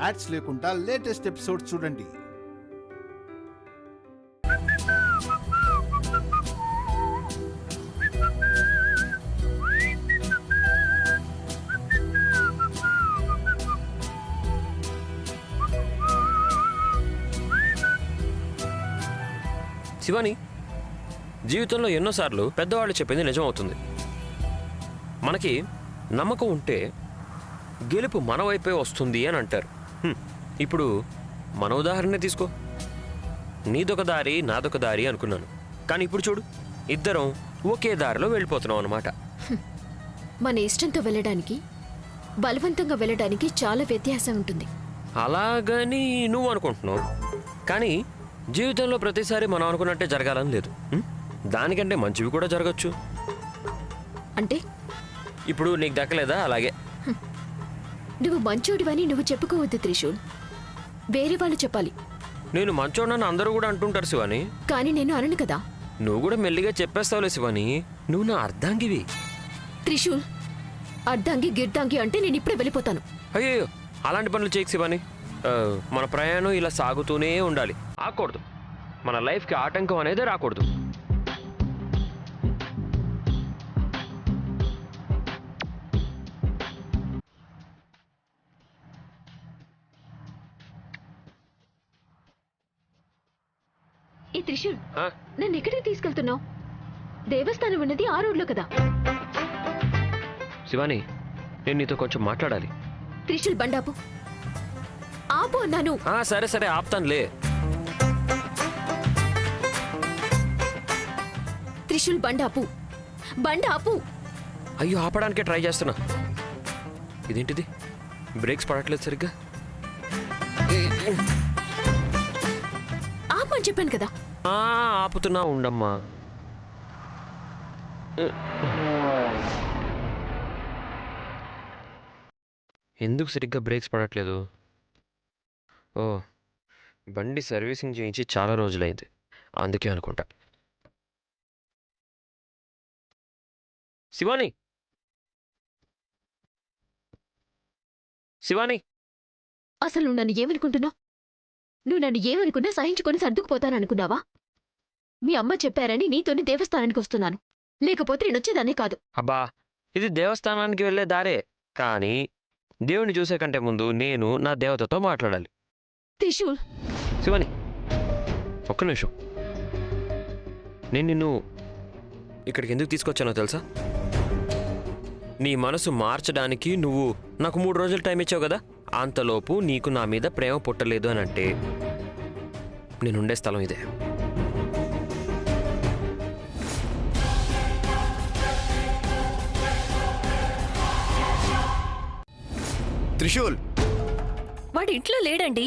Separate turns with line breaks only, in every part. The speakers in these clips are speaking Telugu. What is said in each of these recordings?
యాడ్స్ లేకుండా లేటెస్ట్ ఎపిసోడ్ చూడండి.
శివాని, జీవితంలో ఎన్నోసార్లు పెద్దవాళ్ళు చెప్పింది నిజమవుతుంది. మనకి నమ్మకం ఉంటే గెలుపు మన వైపే వస్తుంది అని అంటారు. ఇప్పుడు మన ఉదాహరణ తీసుకో. నీదొక దారి నాదొక దారి అనుకున్నాను, కానీ ఇప్పుడు చూడు, ఇద్దరం ఒకే దారిలో వెళ్ళిపోతున్నాం అన్నమాట.
మన ఇష్టంతో వెళ్ళడానికి బలవంతంగా వెళ్ళడానికి చాలా వ్యత్యాసం ఉంటుంది.
అలాగని నువ్వు అనుకుంటున్నావు, కానీ జీవితంలో ప్రతిసారి మనం అనుకున్నట్టే జరగాలని లేదు. దానికంటే మంచివి కూడా జరగచ్చు.
అంటే
ఇప్పుడు నీకు దక్కలేదా? అలాగే
నువ్వు మంచోడివని నువ్వు చెప్పుకోవద్దు త్రిశూల్, వేరే వాళ్ళు చెప్పాలి.
నేను మంచోడని అందరూ కూడా అంటుంటారు శివాని,
కానీ నేను అనను కదా.
నువ్వు కూడా మెల్లిగా చెప్పేస్తావులే శివాని, నువ్వు నా అర్ధాంగివి.
త్రిశూల్, అర్ధాంగి గిర్దాంగి అంటే నేను ఇప్పుడే వెళ్ళిపోతాను.
అయ్యో, అలాంటి పనులు చేయకు శివాని. మన ప్రయాణం ఇలా సాగుతూనే ఉండాలి, ఆకూడదు. మన లైఫ్కి ఆటంకం అనేది రాకూడదు.
ఈ త్రిశూల్, నన్ను ఎక్కడికి తీసుకెళ్తున్నావు? దేవస్థానం ఉన్నది ఆ రోడ్లో కదా.
శివాని, నేను నీతో కొంచెం మాట్లాడాలి.
త్రిశూల్, బండాపు. ఆపు అన్నాను.
సరే సరే, ఆపుతానులే.
త్రిశూల్, బండాపు, బండాపు.
అయ్యో, ఆపడానికే ట్రై చేస్తున్నా. ఇదేంటిది, బ్రేక్స్ పడట్లేదు సరిగ్గా.
ఆపని చెప్పాను కదా.
ఆపుతున్నా, ఉండమ్మా. ఎందుకు సరిగ్గా బ్రేక్స్ పడట్లేదు? ఓ, బండి సర్వీసింగ్ చేయించి చాలా రోజులైంది, అందుకే అనుకుంటా. శివాని, శివాని,
అసలు నువ్వు నన్ను ఏమనుకుంటున్నావు? నువ్వు నన్ను ఏమనుకున్నా సహించుకొని సర్దుకుపోతాననుకున్నావా? మీ అమ్మ చెప్పారని నీతోని దేవస్థానానికి వస్తున్నాను, లేకపోతే నేను వచ్చేదాన్ని కాదు.
అబ్బా, ఇది దేవస్థానానికి వెళ్ళే దారే, కానీ దేవుని చూసే కంటే ముందు నేను నా దేవతతో మాట్లాడాలి.
త్రిశూల్,
శివాని, ఒక్క నిమిషం. నేను నిన్ను ఇక్కడికి ఎందుకు తీసుకొచ్చానో తెలుసా? నీ మనసు మార్చడానికి నువ్వు నాకు 3 రోజులు టైం ఇచ్చావు కదా. అంతలోపు నీకు నా మీద ప్రేమ పుట్టలేదు అని అంటే నేనుండే స్థలం ఇదే.
త్రిశూల్,
వాడు ఇంట్లో లేడండి.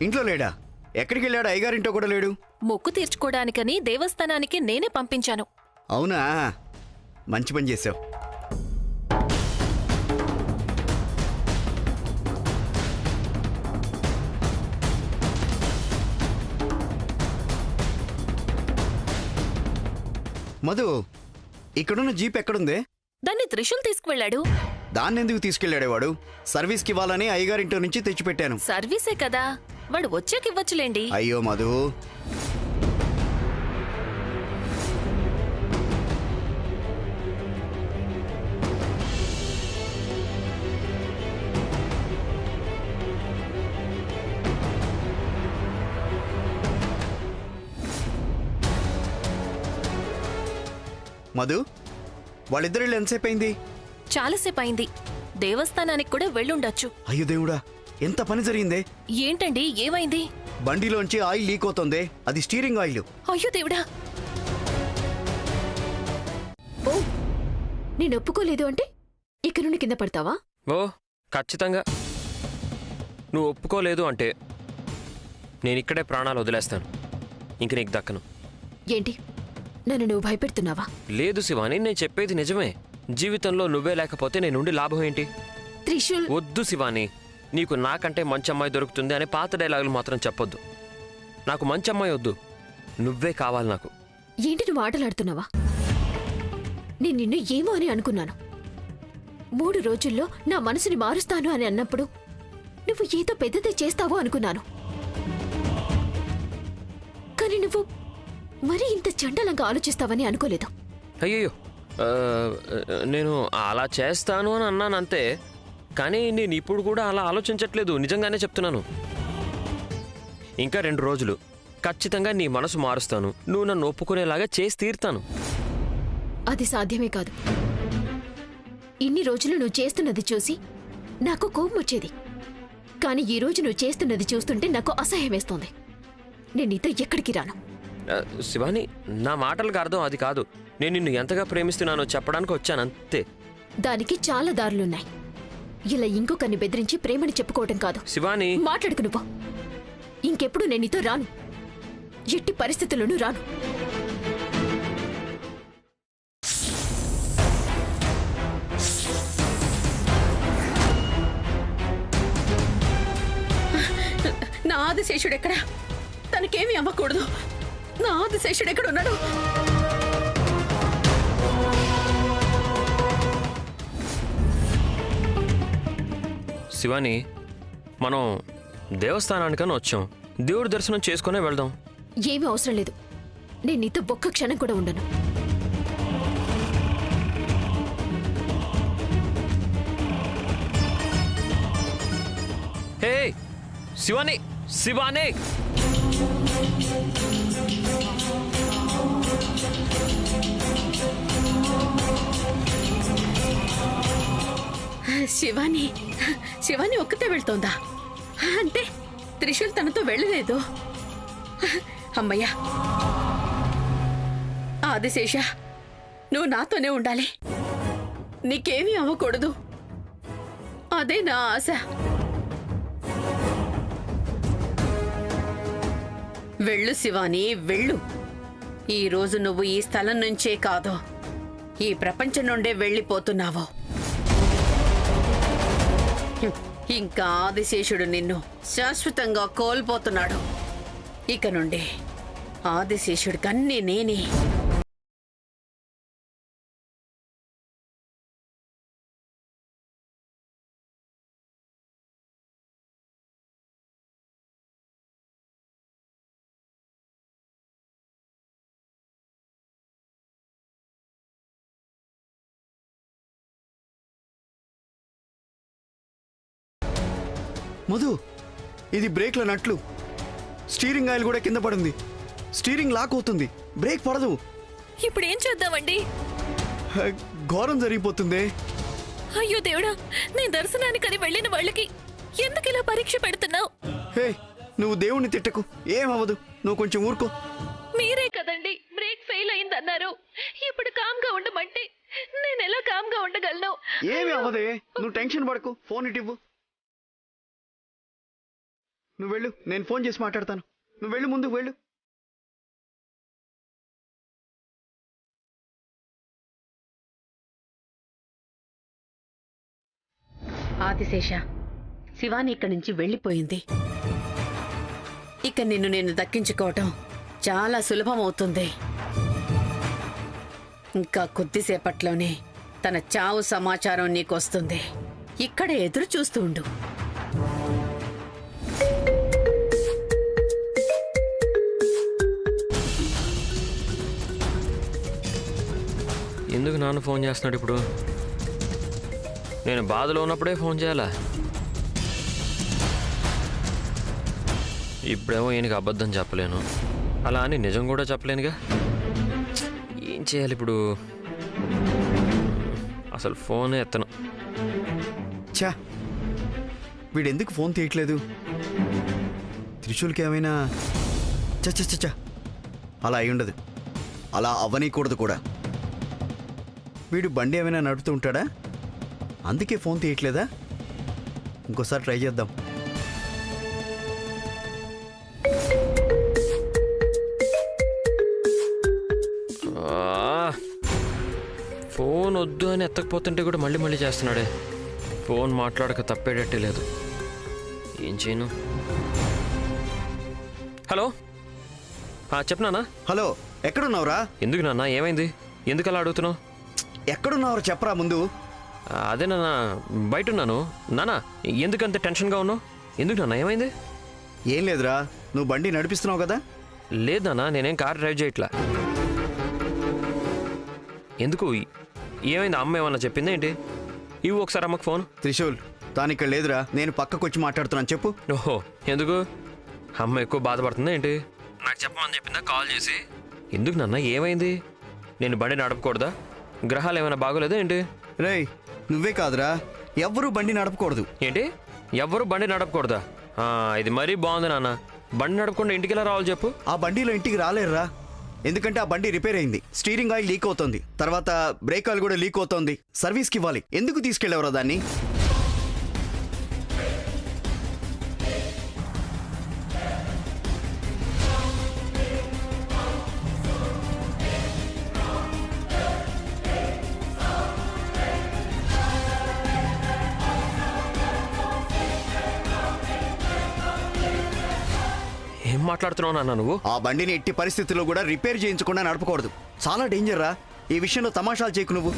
ఇంట్లో లేడా? ఎక్కడికి వెళ్ళాడు? అయ్యగారింటో కూడా లేడు.
మొక్కు తీర్చుకోవడానికని దేవస్థానానికి నేనే పంపించాను.
అవునా, మంచి పని చేశావు. మధు, ఇక్కడున్న జీప్ ఎక్కడుందే?
దాన్ని త్రిశూల్ తీసుకువెళ్ళాడు.
దాన్ని ఎందుకు తీసుకెళ్ళాడే వాడు? సర్వీస్కి ఇవ్వాలని అయ్యగారింటో నుంచి తెచ్చిపెట్టాను.
సర్వీసే కదా, వాడు వచ్చాక ఇవ్వచ్చులేండి.
అయ్యో మధు, మధు, వాళ్ళిద్దరు ఎంతసేపు అయింది?
చాలాసేపు అయింది. దేవస్థానానికి కూడా వెళ్ళుండొచ్చు.
అయ్యో దేవుడా, ఎంత పని జరిగిందే!
ఏంటండి, ఏమైంది?
బండిలోంచి ఆయిల్ లీక్ అవుతోంది. అది స్టీరింగ్ ఆయిల్.
అయ్యో దేవుడా!
ఓ, నేను ఒప్పుకోలేదు అంటే ఇక నుండి కింద పడతావా?
ఓ, ఖచ్చితంగా. నువ్వు ఒప్పుకోలేదు అంటే నేను ఇక్కడే ప్రాణాలు వదిలేస్తాను. ఇంక నీకు దక్కను.
ఏంటి, నన్ను నువ్వు భయపెడుతున్నావా?
లేదు శివాని, నేను చెప్పేది నిజమే. జీవితంలో నువ్వే లేకపోతే నేనుండి లాభం ఏంటి?
త్రిశూల్,
వద్దు శివాని, నీకు నాకంటే మంచి అమ్మాయి దొరుకుతుంది అనే పాత డైలాగులు మాత్రం చెప్పొద్దు. నాకు మంచి అమ్మాయి వద్దు, నువ్వే కావాలి నాకు.
ఏంటి నువ్వు ఆటలాడుతున్నావా? నేను నిన్ను ఏమో అని అనుకున్నాను. 3 రోజుల్లో నా మనసుని మారుస్తాను అని అన్నప్పుడు నువ్వు ఏదో పెద్దది చేస్తావో అనుకున్నాను, కానీ నువ్వు మరీ ఇంత చండలంగా ఆలోచిస్తావని అనుకోలేదు.
అయ్యో, నేను అలా చేస్తాను అని అన్నాను అంతే, కానీ నేను ఇప్పుడు కూడా అలా ఆలోచించట్లేదు. నిజంగానే చెప్తున్నాను. ఇంకా 2 రోజులు ఖచ్చితంగా నీ మనసు మారుస్తాను. నువ్వు నన్ను ఒప్పుకునేలాగా చేసి తీరుతాను.
అది సాధ్యమే కాదు. ఇన్ని రోజులు నువ్వు చేస్తున్నది చూసి నాకు కోపం వచ్చేది, కానీ ఈ రోజు నువ్వు చేస్తున్నది చూస్తుంటే నాకు అసహ్యం వేస్తోంది. నేను నీతో ఎక్కడికి రాను.
శివాని, నా మాటలకు అర్థం అది కాదు. నేను నిన్ను ఎంతగా ప్రేమిస్తున్నానో చెప్పడానికి వచ్చాను అంతే.
దానికి చాలా దారులున్నాయి. ఇలా ఇంకొకరిని బెదిరించి ప్రేమని చెప్పుకోవటం కాదు.
శివాని,
మాట్లాడుకు నువ్వు. ఇంకెప్పుడు నేను నీతో రాను, ఎట్టి పరిస్థితుల్లోనూ రాను.
నా ఆదిశేషుడెక్కడా? తనకేమీ అవ్వకూడదు. నా ఆదిశేషుడెక్కడున్నాడు?
శివాని, మనం దేవస్థానానికని వచ్చాం. దేవుడి దర్శనం చేసుకునే వెళ్దాం.
ఏమీ అవసరం లేదు. నేను నీతో ఒక్క క్షణం కూడా ఉండను.
హే శివాని, శివాని!
శివాని, శివాని ఒక్కతే వెళ్తోందా? అంటే త్రిశూల్ తనతో వెళ్ళలేదు. అమ్మయ్యా, ఆదిశేష, నువ్వు నాతోనే ఉండాలి. నీకేమీ అవ్వకూడదు. అదే నా ఆశ. వెళ్ళు శివాని, వెళ్ళు. ఈ రోజు నువ్వు ఈ స్థలం నుంచే కాదు, ఈ ప్రపంచం నుండే వెళ్ళిపోతున్నావు. ఇంకా ఆదిశేషుడు నిన్ను శాశ్వతంగా కోల్పోతున్నాడు. ఇక నుండి ఆదిశేషుడి కన్నీ నేనే.
మధు, ఇది బ్రేక్ల నట్లు. స్టీరింగ్ ఆయిల్ కూడా కింద పడింది. స్టీరింగ్ లాక్ అవుతుంది, బ్రేక్ పడదు.
ఇప్పుడు ఏం చేద్దామండి?
ఘోరం జరిగిపోతుంది.
అయ్యో దేవుడా, నీ దర్శనానికని వెళ్ళిన వాళ్ళకి ఎందుకు ఇలా పరీక్ష పెడుతున్నావు?
హే, నువ్వు దేవుణ్ణి తిట్టకు, ఏమవ్వదు. నువ్వు కొంచెం ఊరుకో.
మీరే కదండి బ్రేక్ ఫెయిల్ అయిందన్నారు. ఇప్పుడు కామ్గా ఉండమంటే నేను ఎలా కామ్గా ఉండగలను?
ఏమి అవ్వదే, నువ్వు టెన్షన్ పడకు. ఫోన్ ఇటివ్వు. నువ్వు వెళ్ళు, నేను ఫోన్ చేసి మాట్లాడతాను. నువ్వు వెళ్ళు, ముందు వెళ్ళు.
ఆదిశేష, శివాని ఇక్కడి నుంచి వెళ్ళిపోయింది. ఇక నేను దక్కించుకోవటం చాలా సులభమవుతుంది. ఇంకా కొద్దిసేపట్లోనే తన చావు సమాచారం నీకొస్తుంది. ఇక్కడే ఎదురు చూస్తూ ఉండు.
ఎందుకు నాన్న ఫోన్ చేస్తున్నాడు ఇప్పుడు? నేను బాధలో ఉన్నప్పుడే ఫోన్ చేయాలా? ఇప్పుడేమో ఈయనకి అబద్ధం చెప్పలేను, అలా అని నిజం కూడా చెప్పలేనుగా. ఏం చేయాలి ఇప్పుడు? అసలు ఫోనే ఎత్తను.
చా, వీడెందుకు ఫోన్ తీయట్లేదు? త్రిశూల్కి ఏమైనా చచ్చా, అలా అయి ఉండదు. అలా అవ్వనీకూడదు కూడా. వీడు బండి ఏమైనా నడుపుతూ ఉంటాడా? అందుకే ఫోన్ తీయట్లేదా? ఇంకోసారి ట్రై చేద్దాం.
ఫోన్ వద్దు అని ఎత్తకపోతుంటే కూడా మళ్ళీ చేస్తున్నాడే. ఫోన్ మాట్లాడక తప్పేటట్టే లేదు. ఏం చేయను? హలో, చెప్పనానా?
హలో, ఎక్కడున్నావురా?
ఎందుకు నాన్న, ఏమైంది? ఎందుకు అలా అడుగుతున్నావు?
ఎక్కడున్నావు చెప్పరా ముందు.
అదే నాన్న బయట ఉన్నాను. నాన్న ఎందుకంత టెన్షన్గా ఉన్నావు? ఎందుకు నాన్న, ఏమైంది?
ఏం లేదురా, నువ్వు బండి నడిపిస్తున్నావు కదా.
లేదు నాన్న, నేనేం కార్ డ్రైవ్ చేయట్లా. ఎందుకు, ఏమైంది? అమ్మ ఏమన్నా చెప్పిందా ఏంటి? ఇవ్వు ఒకసారి అమ్మకు ఫోన్.
త్రిశూల్, తాను ఇక్కడ లేదురా, నేను పక్కకు వచ్చి మాట్లాడుతున్నాను, చెప్పు.
ఓహో, ఎందుకు? అమ్మ ఎక్కువ బాధపడుతుందా ఏంటి? నాకు చెప్పమని చెప్పిందా కాల్ చేసి? ఎందుకు నాన్న, ఏమైంది? నేను బండి నడపకూడదా? గ్రహాలు ఏమైనా బాగోలేదా ఏంటి?
రేయ్, నువ్వే కాదురా, ఎవ్వరూ బండి నడపకూడదు.
ఏంటి, ఎవ్వరు బండి నడపకూడదా? ఇది మరీ బాగుంది నాన్న. బండి నడపకుండా ఇంటికి ఎలా రావాలి చెప్పు?
ఆ బండిలో ఇంటికి రాలేరురా, ఎందుకంటే ఆ బండి రిపేర్ అయింది. స్టీరింగ్ ఆయిల్ లీక్ అవుతోంది, తర్వాత బ్రేక్ ఆయిల్ కూడా లీక్ అవుతోంది. సర్వీస్కి ఇవ్వాలి. ఎందుకు తీసుకెళ్ళేవరా దాన్ని?
ఏం మాట్లాడుతున్నావు నాన్న నువ్వు?
ఆ బండిని ఎట్టి పరిస్థితుల్లో కూడా రిపేర్ చేయించకుండా నడపకూడదు. చాలా డేంజర్ రా. ఈ విషయంలో తమాషాలు చేయకు నువ్వు.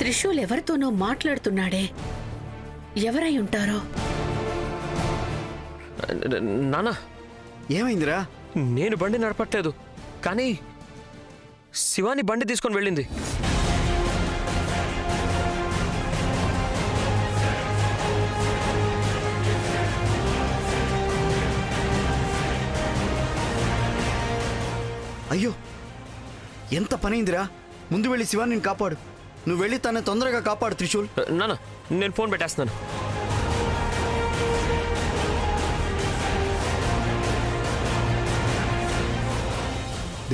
త్రిశూల్ ఎవరితోనో మాట్లాడుతున్నాడే, ఎవరై ఉంటారో?
నాన్న,
ఏమైందిరా?
నేను బండి నడపట్లేదు, కానీ శివాని బండి తీసుకొని వెళ్ళింది.
అయ్యో, ఎంత పనైందిరా. ముందు వెళ్ళి శివాని కాపాడు. నువ్వు వెళ్ళి తన తొందరగా కాపాడు త్రిశూల్.
నాన్న, నేను ఫోన్ పెట్టేస్తున్నాను.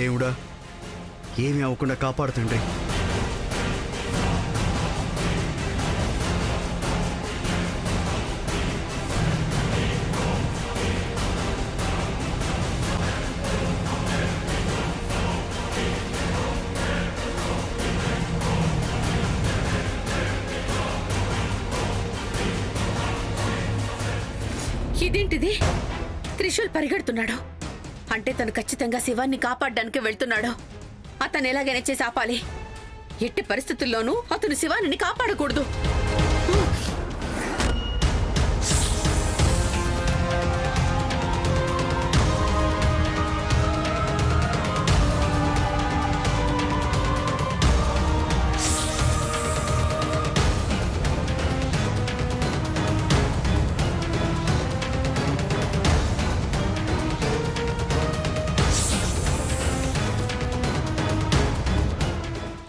దేవుడా, ఏమీ అవ్వకుండా కాపాడుతుండ్రి.
ఇదేంటిది? త్రిశూల్ పరిగెడుతున్నాడు అంటే తను ఖచ్చితంగా శివాన్ని కాపాడడానికి వెళ్తున్నాడు. అతను ఎలాగైనా చేసి ఆపాలి. ఎట్టి పరిస్థితుల్లోనూ అతను శివాని కాపాడకూడదు.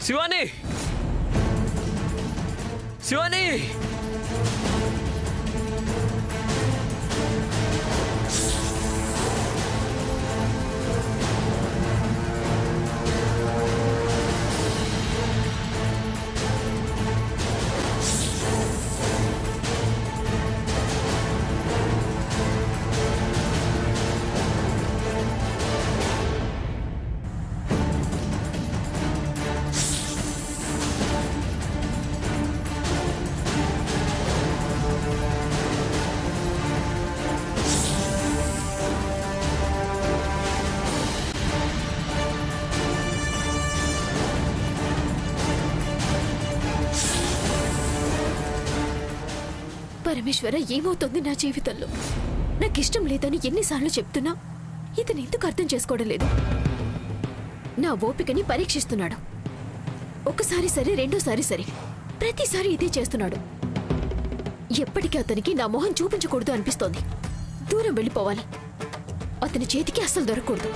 శివాని, శివాని,
పరమేశ్వర, ఏమవుతుంది నా జీవితంలో? నాకిష్టం లేదని ఎన్నిసార్లు చెప్తున్నా ఇతను ఎందుకు అర్థం చేసుకోవడం లేదు? నా ఓపికని పరీక్షిస్తున్నాడు. ఒకసారి సరే, రెండోసారి సరే, ప్రతిసారి ఇదే చేస్తున్నాడు. ఎప్పటికీ అతనికి నా మొహం చూపించకూడదు అనిపిస్తోంది. దూరం వెళ్ళిపోవాలి. అతని చేతికి అస్సలు దొరకకూడదు.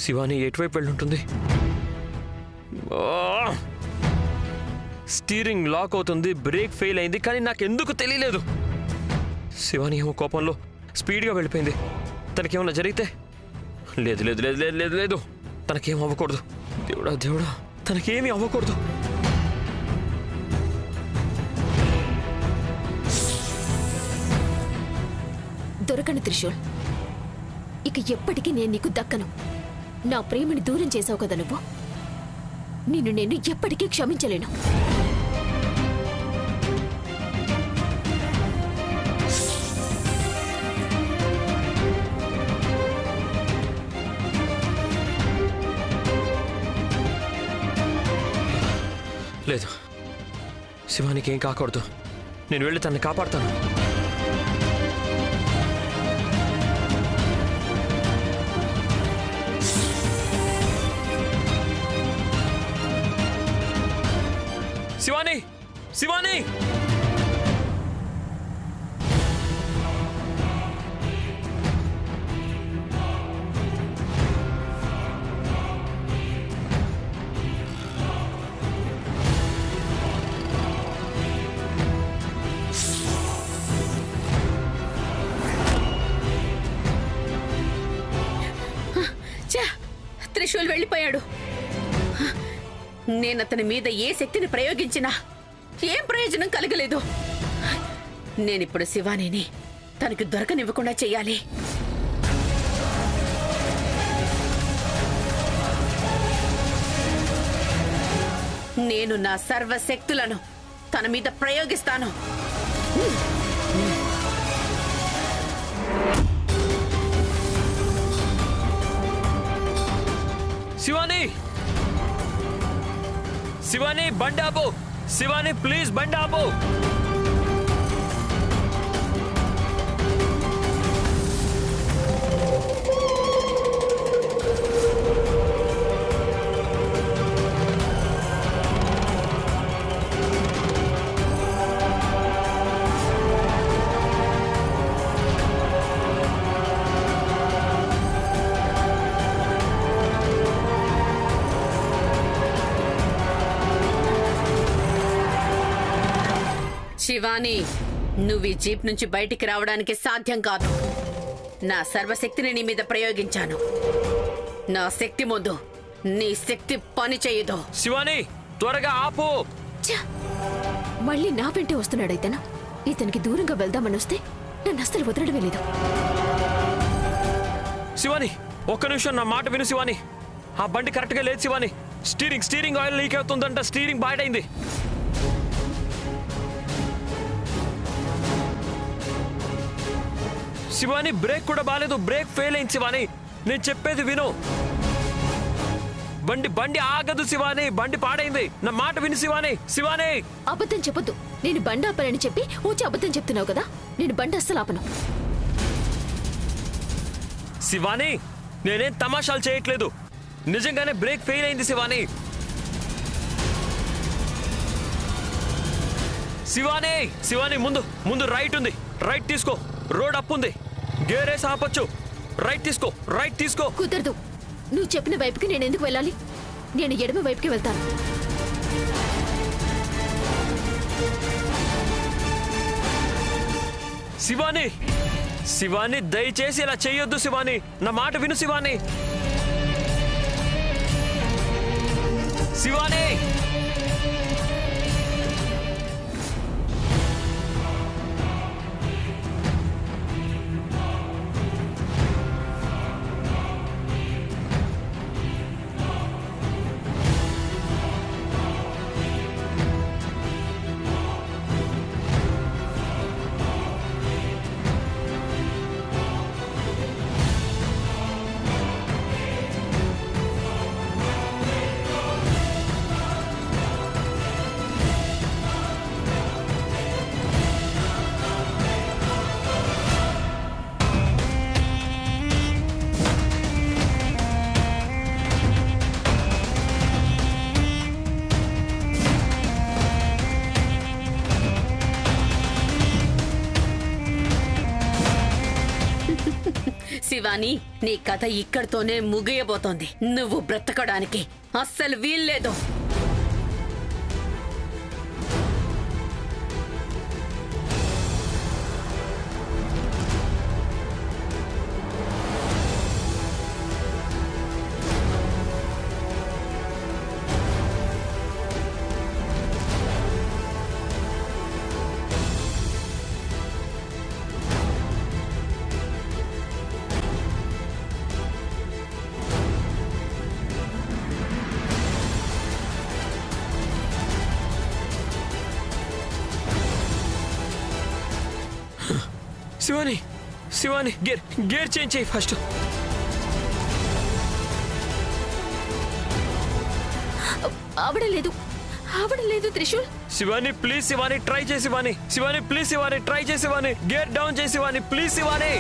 శివాని ఎటువైపు వెళ్ళుంటుంది? స్టీరింగ్ లాక్ అవుతుంది, బ్రేక్ ఫెయిల్ అయింది, కానీ నాకెందుకు తెలియలేదు. శివాని ఏమో కోపంలో స్పీడ్గా వెళ్ళిపోయింది. తనకేమన్నా జరిగితే? లేదు లేదు లేదు లేదు లేదు లేదు, తనకేం అవ్వకూడదు. దేవుడా దేవుడా, తనకేమీ అవ్వకూడదు.
దొరకను త్రిశూల్. ఇక ఎప్పటికీ నేను నీకు దక్కను. నా ప్రేమని దూరం చేసావు కదా నువ్వు. నిన్ను నేను ఎప్పటికీ క్షమించలేను.
లేదు, శివానికి ఏం కాకూడదు. నేను వెళ్ళి తనని కాపాడుతాను. శివాని, శివాని!
త్రిశూల్ వెళ్ళిపోయాడు. నేనతని మీద ఏ శక్తిని ప్రయోగించినా ఏం ప్రయోజనం కలగలేదు. నేనిప్పుడు శివానిని తనకి దొరకనివ్వకుండా చెయ్యాలి. నేను నా సర్వశక్తులను తన మీద ప్రయోగిస్తాను.
శివాని, శివాని బండి ఆపు! శివాని ప్లీజ్ బండి ఆపు!
శివాని, నువ్వు ఈ జీప్ నుంచి బయటికి రావడానికి సాధ్యం కాదు. నా సర్వశక్తిని నీ మీద ప్రయోగించాను. నా శక్తి ముందు నీ శక్తి పని చేయదు.
శివాని త్వరగా ఆపు!
ఛ! మళ్ళీ నా వెంటే వస్తున్నాడైతేనా? ఇతనికి దూరంగా వెళ్దామని వస్తే నన్ను అస్సలు వదలడమే లేదు.
శివాని ఒక్క నిమిషం నా మాట విను శివాని. ఆ బండి కరెక్ట్గా లేదు శివాని. స్టీరింగ్ ఆయిల్ లీక్ అవుతుందంట. స్టీరింగ్ బాడైంది. శివాని బ్రేక్ కూడా బాలేదు. బ్రేక్ ఫెయిల్ అయింది శివాని. నేను చెప్పేది విను. బండి ఆగదు శివాని. బండి పాడైంది. నా మాట విను శివాని. శివాని
అబద్ధం చెప్పొద్దు. నేను బండి ఆపనని చెప్పి ఊచి అబద్ధం చెప్తున్నావు కదా. నేను బండి అస్సలు ఆపను.
శివాని నేనేం తమాషాలు చేయట్లేదు. నిజంగానే బ్రేక్ ఫెయిల్ అయింది శివాని. శివాని శివాని ముందు రైట్ ఉంది. రైట్ తీసుకో. రోడ్ అప్ ఉంది. గేరేసి ఆపొచ్చు. రైట్ తీసుకో.
కుదరదు. నువ్వు చెప్పిన వైపుకి నేను ఎందుకు వెళ్ళాలి? నేను ఎడమ వైపుకి వెళ్తాను.
శివాని దయచేసి ఇలా చెయ్యొద్దు శివాని. నా మాట విను శివాని. శివాని
శివాని, నీ కథ ఇక్కడితోనే ముగియబోతోంది. నువ్వు బ్రతకడానికి అస్సలు వీల్లేదు.
Shivani Shivani gear gear change చేయి ఫస్ట్.
అవడలేదు అవడలేదు త్రిశూల్.
శివాని ప్లీజ్ శివాని ట్రై చేసి శివాని. శివాని ప్లీజ్ శివాని ట్రై చేసి గేర్ డౌన్ చేసి ప్లీజ్ శివాని.